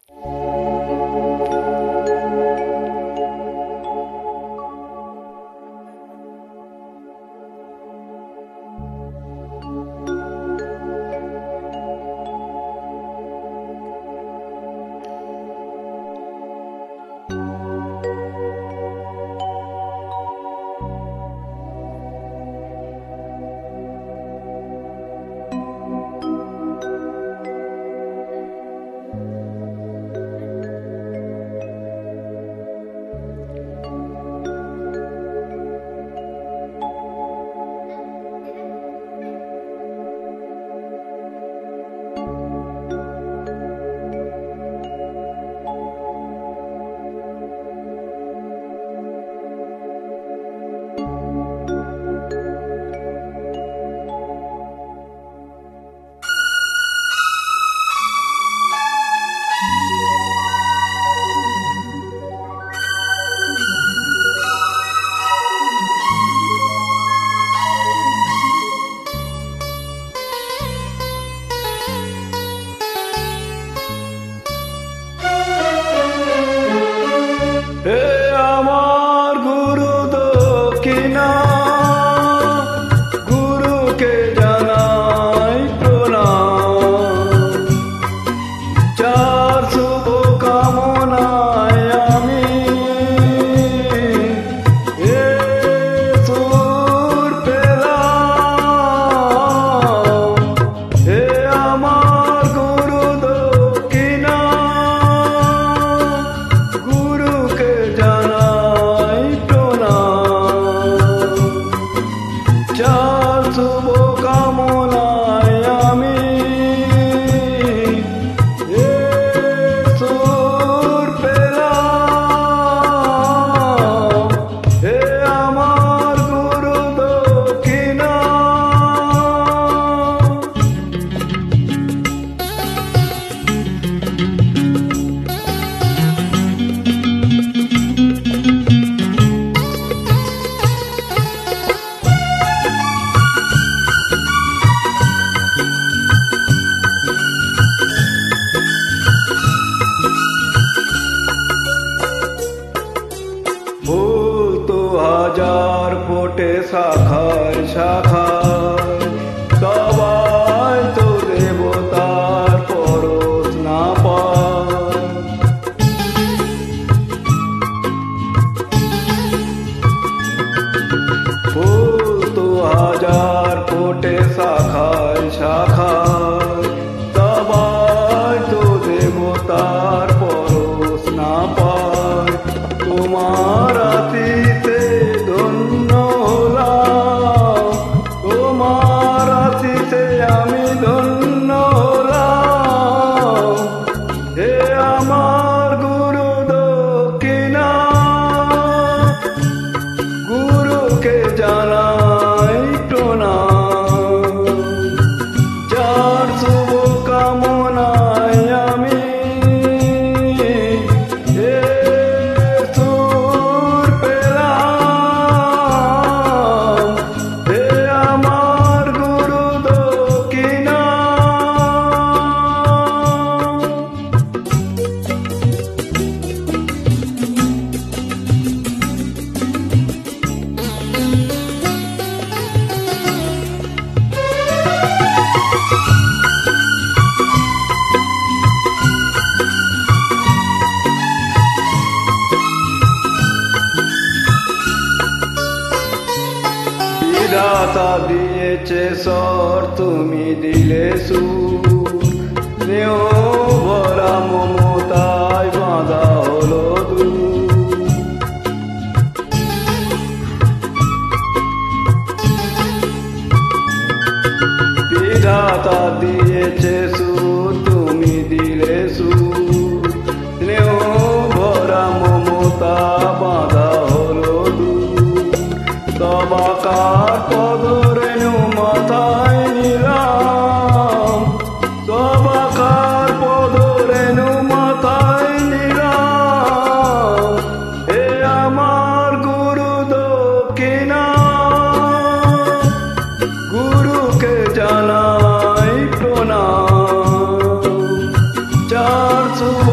হে আমার গুরু দক্ষিণা, গুরুকে জানাই প্রণাম। চার শুভ কামনায় আমি এ সুর পেলাম। হে আমার গুরু দক্ষিণা, গুরুকে জানাই প্রণাম। চার শুভ কামনায় আমি এ সুর পেলাম। হে আমার গুরু দক্ষিণা। ফুল তো হাজার ফোটে শাখায় শাখায়, সবাই তো দেবতার পরশ না পায়। ফুল তো হাজার ফোটে শাখায় শাখায়, সবাই তো দেবতার পরশ না পায়। তোমার আশিসে ধন্য হলাম, তোমার আশিসে আমি ধন্য হলাম। হে আমার গুরু দক্ষিণা, গুরুকে জানাই প্রণাম। যার শুভ কামনায় আমি এ সুর পেলাম। হে আমার গুরু দক্ষিণা। বিধাতা দিয়েছে স্বর, তুমি দিলে সুর। স্নেহ ভরা মমতায় বাঁধা হলো দূর। বিধাতা দিয়েছে সুর, তুমি দিলে সুর। স্নেহ ভরা মমতা বাঁধা হলো দূর। সবাকার পদরেণু মাথায় নিলাম, সবাকার পদরেণু মাথায় নিলাম। হে আমার গুরু দক্ষিণা, গুরুকে জানাই প্রণাম। চার শুভ